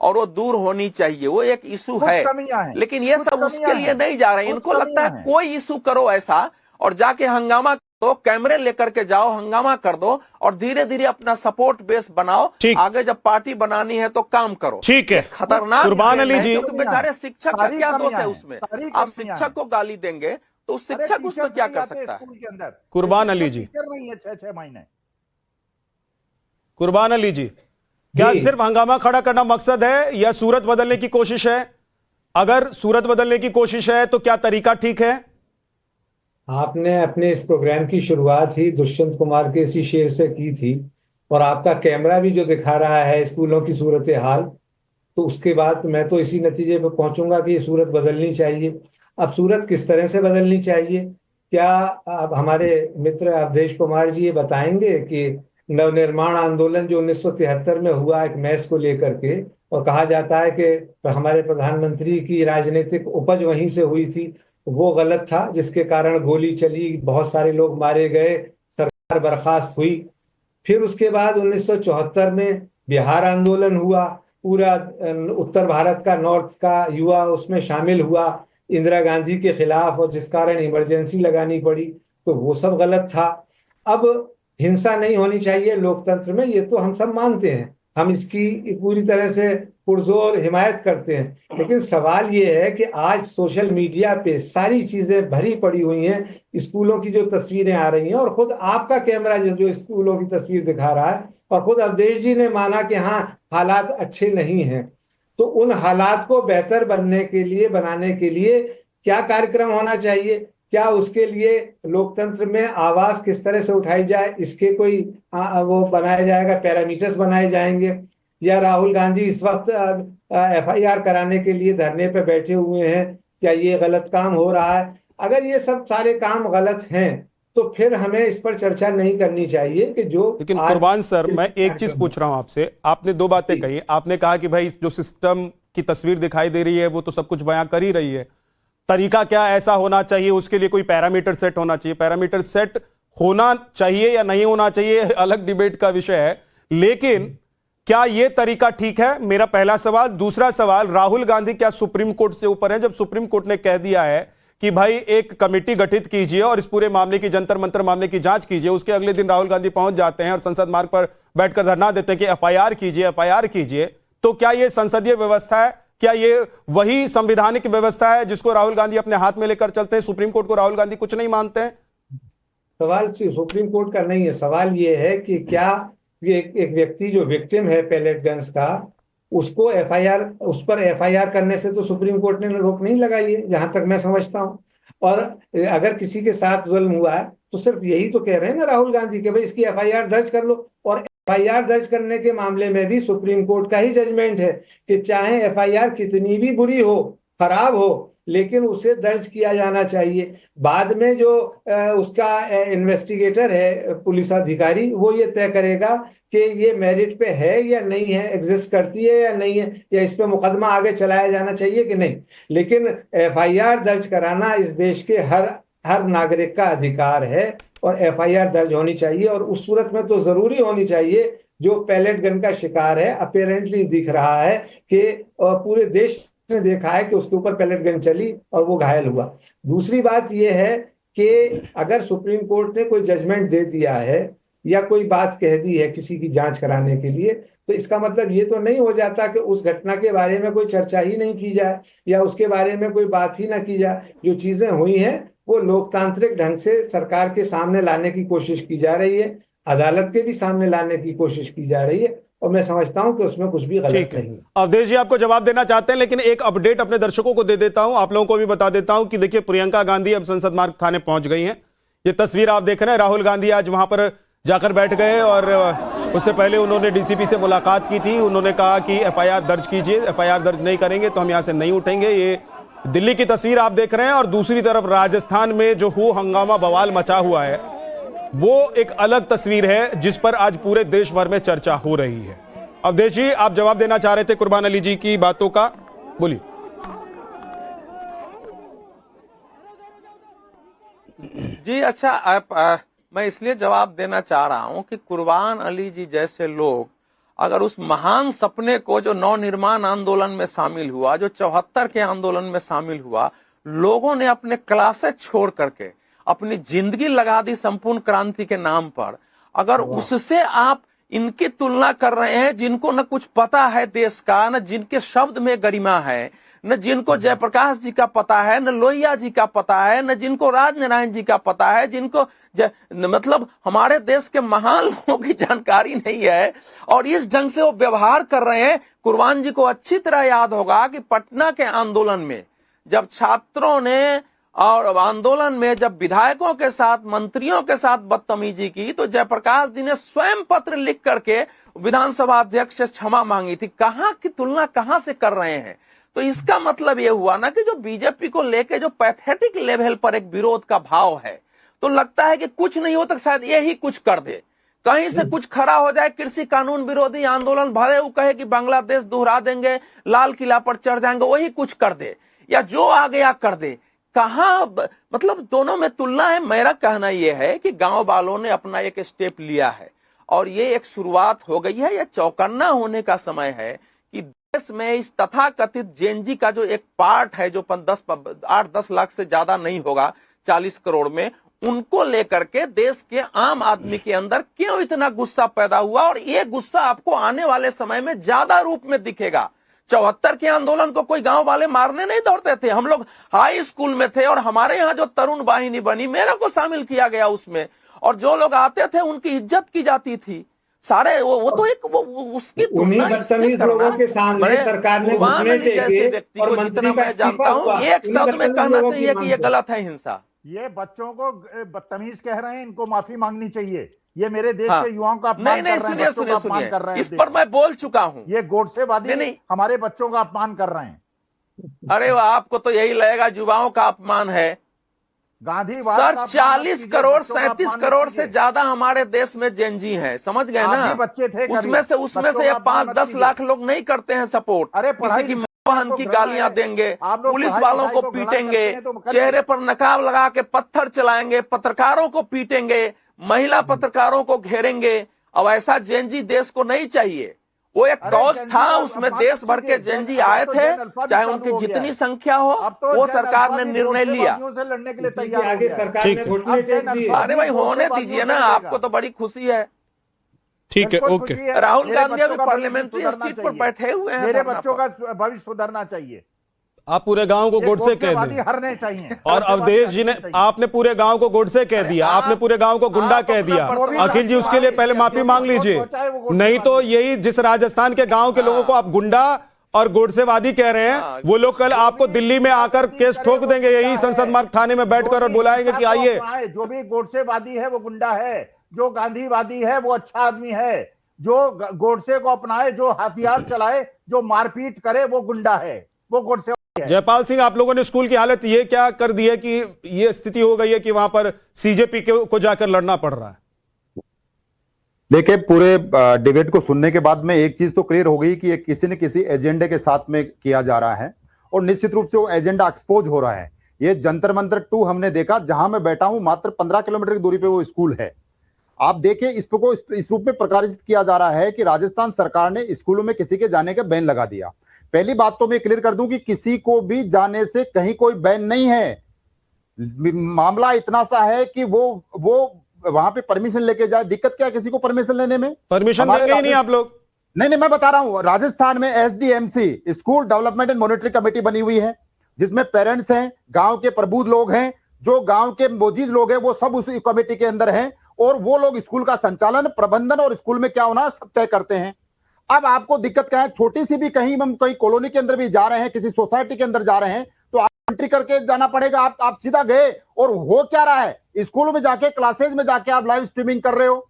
और वो दूर होनी चाहिए, वो एक इशू कुछ है। कमियां हैं, लेकिन ये कुछ सब उसके कमियां लिए हैं, नहीं जा रहे हैं। कुछ इनको लगता है कमियां हैं। कोई इशू करो ऐसा और जाके हंगामा करो, कैमरे लेकर के जाओ, हंगामा कर दो और धीरे धीरे अपना सपोर्ट बेस बनाओ। ठीक। आगे जब पार्टी बनानी है तो काम करो। ठीक है। ये खतरनाक कुर्बान ट्रेंड अली है, जी, क्योंकि बेचारे शिक्षक का सारी क्या दोष कमियां है हैं, उसमें? सारी आप कमियां शिक्षक हैं। को गाली देंगे तो उस अरे शिक्षक उसमें टीचर्स क्या नहीं कर आते सकता है? स्कूल के अंदर, कुर्बान अली जी, टीचर नहीं है 6-6 महीने। कुर्बान अली जी, क्या जी सिर्फ हंगामा खड़ा करना मकसद है या सूरत बदलने की कोशिश है? अगर सूरत बदलने की कोशिश है तो क्या तरीका ठीक है? आपने अपने इस प्रोग्राम की शुरुआत ही दुष्यंत कुमार के इसी शेर से की थी, और आपका कैमरा भी जो दिखा रहा है स्कूलों की सूरत हाल, तो उसके बाद मैं तो इसी नतीजे पर पहुंचूंगा कि ये सूरत बदलनी चाहिए। अब सूरत किस तरह से बदलनी चाहिए, क्या अब हमारे मित्र अवधेश कुमार जी ये बताएंगे कि नवनिर्माण आंदोलन जो 1973 में हुआ एक मैस को लेकर के, और कहा जाता है कि हमारे प्रधानमंत्री की राजनीतिक उपज वहीं से हुई थी, वो गलत था, जिसके कारण गोली चली, बहुत सारे लोग मारे गए, सरकार बर्खास्त हुई। फिर उसके बाद 1974 में बिहार आंदोलन हुआ, पूरा उत्तर भारत का, नॉर्थ का युवा उसमें शामिल हुआ इंदिरा गांधी के खिलाफ, और जिस कारण इमरजेंसी लगानी पड़ी, तो वो सब गलत था। अब हिंसा नहीं होनी चाहिए लोकतंत्र में, ये तो हम सब मानते हैं, हम इसकी पूरी तरह से पुरजोर हिमायत करते हैं। लेकिन सवाल ये है कि आज सोशल मीडिया पे सारी चीजें भरी पड़ी हुई हैं, स्कूलों की जो तस्वीरें आ रही हैं, और खुद आपका कैमरा जो स्कूलों की तस्वीर दिखा रहा है, और खुद अवधेश जी ने माना कि हाँ हालात अच्छे नहीं हैं। तो उन हालात को बेहतर बनने के लिए, बनाने के लिए क्या कार्यक्रम होना चाहिए, क्या उसके लिए लोकतंत्र में आवाज किस तरह से उठाई जाए, इसके कोई वो बनाया जाएगा, पैरामीटर्स बनाए जाएंगे, या राहुल गांधी इस वक्त एफआईआर कराने के लिए धरने पर बैठे हुए हैं, क्या ये गलत काम हो रहा है? अगर ये सब सारे काम गलत हैं तो फिर हमें इस पर चर्चा नहीं करनी चाहिए कि जो लेकिन आज कुर्बान सर, मैं एक चीज पूछ रहा हूं आपसे। आपने दो बातें कही। आपने कहा कि भाई जो सिस्टम की तस्वीर दिखाई दे रही है वो तो सब कुछ बयां कर ही रही है, तरीका क्या ऐसा होना चाहिए, उसके लिए कोई पैरामीटर सेट होना चाहिए। पैरामीटर सेट होना चाहिए या नहीं होना चाहिए अलग डिबेट का विषय है, लेकिन क्या यह तरीका ठीक है? मेरा पहला सवाल। दूसरा सवाल, राहुल गांधी क्या सुप्रीम कोर्ट से ऊपर है? जब सुप्रीम कोर्ट ने कह दिया है कि भाई एक कमेटी गठित कीजिए और इस पूरे मामले की, जंतर मंतर मामले की जांच कीजिए, उसके अगले दिन राहुल गांधी पहुंच जाते हैं और संसद मार्ग पर बैठकर धरना देते हैं कि एफआईआर कीजिए, एफआईआर कीजिए, तो क्या यह संसदीय व्यवस्था है? क्या ये वही संवैधानिक व्यवस्था है जिसको राहुल गांधी अपने हाथ में लेकर चलते हैं? सुप्रीम कोर्ट को राहुल गांधी कुछ नहीं मानते हैं? सवाल सुप्रीम कोर्ट का नहीं है, सवाल ये है कि क्या एक व्यक्ति जो विक्टिम है पैलेट गन्स का, उसको एफआईआर, उस पर एफआईआर करने से तो सुप्रीम कोर्ट ने रोक नहीं लगाई है जहां तक मैं समझता हूं। और अगर किसी के साथ जुल्म हुआ है तो सिर्फ यही तो कह रहे हैं ना राहुल गांधी के भाई इसकी एफआईआर दर्ज कर लो। और एफआईआर दर्ज करने के मामले में भी सुप्रीम कोर्ट का ही जजमेंट है कि चाहे एफआईआर कितनी भी बुरी हो, खराब हो, लेकिन उसे दर्ज किया जाना चाहिए। बाद में जो उसका इन्वेस्टिगेटर है, पुलिस अधिकारी, वो ये तय करेगा कि ये मेरिट पे है या नहीं है, एग्जिस्ट करती है या नहीं है, या इस पे मुकदमा आगे चलाया जाना चाहिए कि नहीं। लेकिन एफआईआर दर्ज कराना इस देश के हर नागरिक का अधिकार है, और एफआईआर दर्ज होनी चाहिए। और उस सूरत में तो जरूरी होनी चाहिए जो पैलेट गन का शिकार है, अपेरेंटली दिख रहा है कि पूरे देश ने देखा है कि उसके ऊपर पैलेट गन चली और वो घायल हुआ। दूसरी बात यह है कि अगर सुप्रीम कोर्ट ने कोई जजमेंट दे दिया है या कोई बात कह दी है किसी की जांच कराने के लिए, तो इसका मतलब ये तो नहीं हो जाता कि उस घटना के बारे में कोई चर्चा ही नहीं की जाए या उसके बारे में कोई बात ही ना की जाए। जो चीजें हुई हैं वो लोकतांत्रिक ढंग से सरकार के सामने लाने की कोशिश की जा रही है, अदालत के भी सामने लाने की कोशिश की जा रही है, और मैं समझता हूं कि उसमें कुछ भी गलत नहीं है। अवधेश जी आपको जवाब देना चाहते हैं, लेकिन एक अपडेट अपने दर्शकों को दे देता हूं, आप लोगों को भी बता देता हूं कि देखिए प्रियंका गांधी अब संसद मार्ग थाने पहुंच गई हैं। ये तस्वीर आप देख रहे हैं, राहुल गांधी आज वहां पर जाकर बैठ गए और उससे पहले उन्होंने डीसीपी से मुलाकात की थी। उन्होंने कहा कि एफआईआर दर्ज कीजिए, एफआईआर दर्ज नहीं करेंगे तो हम यहां से नहीं उठेंगे। ये दिल्ली की तस्वीर आप देख रहे हैं। और दूसरी तरफ राजस्थान में जो हंगामा बवाल मचा हुआ है वो एक अलग तस्वीर है जिस पर आज पूरे देश भर में चर्चा हो रही है। अवधेश जी आप जवाब देना चाह रहे थे कुर्बान अली जी की बातों का, बोलिए। जी अच्छा, मैं इसलिए जवाब देना चाह रहा हूं कि कुर्बान अली जी जैसे लोग अगर उस महान सपने को जो नवनिर्माण आंदोलन में शामिल हुआ, जो 74 के आंदोलन में शामिल हुआ, लोगों ने अपने क्लासेस छोड़ करके अपनी जिंदगी लगा दी संपूर्ण क्रांति के नाम पर, अगर उससे आप इनकी तुलना कर रहे हैं जिनको न कुछ पता है देश का, न जिनके शब्द में गरिमा है, न जिनको जयप्रकाश जी का पता है, न लोहिया जी का पता है, न जिनको राजनारायण जी का पता है, जिनको मतलब हमारे देश के महान लोगों की जानकारी नहीं है, और इस ढंग से वो व्यवहार कर रहे हैं। कुर्बान जी को अच्छी तरह याद होगा कि पटना के आंदोलन में जब छात्रों ने और आंदोलन में जब विधायकों के साथ, मंत्रियों के साथ बदतमीजी की, तो जयप्रकाश जी ने स्वयं पत्र लिख करके विधानसभा अध्यक्ष से क्षमा मांगी थी। कहां की तुलना कहां से कर रहे हैं? तो इसका मतलब यह हुआ ना कि जो बीजेपी को लेके जो पैथेटिक लेवल पर एक विरोध का भाव है, तो लगता है कि कुछ नहीं हो तो शायद यही कुछ कर दे, कहीं से कुछ खड़ा हो जाए। कृषि कानून विरोधी आंदोलन, भले वो कहे कि बांग्लादेश दोहरा देंगे, लाल किला पर चढ़ जाएंगे, वही कुछ कर दे, या जो आ गया कर दे। कहां मतलब दोनों में तुलना है। मेरा कहना यह है कि गांव वालों ने अपना एक स्टेप लिया है और ये एक शुरुआत हो गई है। यह चौकन्ना होने का समय है कि देश में इस तथाकथित जेनजी का जो एक पार्ट है, जो 8-10 लाख से ज्यादा नहीं होगा, 40 करोड़ में, उनको लेकर के देश के आम आदमी के अंदर क्यों इतना गुस्सा पैदा हुआ, और ये गुस्सा आपको आने वाले समय में ज्यादा रूप में दिखेगा। 74 के आंदोलन को कोई गांव वाले मारने नहीं दौड़ते थे। हम लोग हाई स्कूल में थे और हमारे यहाँ जो तरुण वाहिनी बनी, मेरे को शामिल किया गया उसमें, और जो लोग आते थे उनकी इज्जत की जाती थी। सारे वो तो एक उसकी उन्हीं बदतमीज लोगों के सामने सरकार ने घुटने जैसे व्यक्ति को जितना मैं जानता हूँ, एक शब्द में कहना चाहिए कि ये गलत है हिंसा। ये बच्चों को बदतमीज कह रहे हैं, इनको माफी मांगनी चाहिए। ये मेरे देश हाँ। के युवाओं का अपमान कर रहे हैं, बच्चों का अपमान कर रहे हैं। इस पर मैं बोल चुका हूं। ये गोडसेवादी हमारे बच्चों का अपमान कर रहे हैं। अरे वाह, आपको तो यही लगेगा युवाओं का अपमान है। गांधीवाद सर 40 करोड़ 37 करोड़ से ज्यादा हमारे देश में जेनजी हैं, समझ गए ना? बच्चे थे, उसमें से ये 5-10 लाख लोग नहीं करते हैं सपोर्ट। किसी की बहन की गालियां देंगे, पुलिस वालों को पीटेंगे, चेहरे पर नकाब लगा के पत्थर चलाएंगे, पत्रकारों को पीटेंगे, महिला पत्रकारों को घेरेंगे। अब ऐसा जेनजी देश को नहीं चाहिए। वो एक कौश था, उसमें देश भर के जेनजी आए थे, चाहे उनकी जितनी संख्या हो, वो सरकार ने निर्णय लिया। अरे भाई होने दीजिए ना, आपको तो बड़ी खुशी है। ठीक है, ओके। राहुल गांधी अभी पार्लियामेंट्री सीट पर बैठे हुए हैं। मेरे बच्चों का भविष्य सुधरना चाहिए। आप पूरे गांव को गोडसे कह दें, हरने चाहिए। और अवधेश जी ने, आपने पूरे गांव को गोडसे कह दिया, आपने पूरे गांव को गुंडा कह दिया। अखिल जी, उसके लिए पहले माफी मांग लीजिए, नहीं तो यही जिस राजस्थान के गांव के लोगों को आप गुंडा और गोडसेवादी कह रहे हैं, वो लोग कल आपको दिल्ली में आकर केस ठोक देंगे, यही संसद मार्ग थाने में बैठकर, और बुलाएंगे कि आइए। जो भी गोडसेवादी है वो गुंडा है, जो गांधीवादी है वो अच्छा आदमी है, जो गोडसे को अपनाए, जो हथियार चलाए, जो मारपीट करे, वो गुंडा है, वो गोडसे। जयपाल सिंह, आप लोगों ने स्कूल की हालत ये क्या कर दी है कि ये स्थिति हो गई है कि वहां पर सीजेपी को जाकर लड़ना पड़ रहा है? देखिए, पूरे डिबेट को सुनने के बाद में एक चीज तो क्लियर हो गई कि ये किसी न किसी एजेंडे के साथ में किया जा रहा है, और निश्चित रूप से वो एजेंडा एक्सपोज हो रहा है। ये जंतर मंतर 2 हमने देखा, जहां मैं बैठा हूं मात्र 15 किलोमीटर की दूरी पे वो स्कूल है। आप देखिए, इसको इस रूप में प्रकाशित किया जा रहा है कि राजस्थान सरकार ने स्कूलों में किसी के जाने का बैन लगा दिया। पहली बात तो मैं क्लियर कर दूं कि किसी को भी जाने से कहीं कोई बैन नहीं है। मामला इतना सा है कि वो वहां पे परमिशन लेके जाए, दिक्कत क्या है किसी को परमिशन लेने में? परमिशन देंगे ही नहीं आप लोग। नहीं, मैं बता रहा हूं, राजस्थान में SDMC school development and monitoring committee बनी हुई है, जिसमें पेरेंट्स हैं, गांव के प्रबुद्ध लोग हैं, जो गांव के मोजीज लोग हैं, वो सब उस कमेटी के अंदर हैं, और वो लोग स्कूल का संचालन, प्रबंधन और स्कूल में क्या होना सब तय करते हैं। अब आपको दिक्कत क्या है? छोटी सी भी कहीं हम कहीं कॉलोनी के अंदर भी जा रहे हैं, किसी सोसाइटी के अंदर जा रहे हैं, तो आप एंट्री करके जाना पड़ेगा। आप सीधा गए, और हो क्या रहा है, स्कूलों में जाके, क्लासेज में जाके आप लाइव स्ट्रीमिंग कर रहे हो,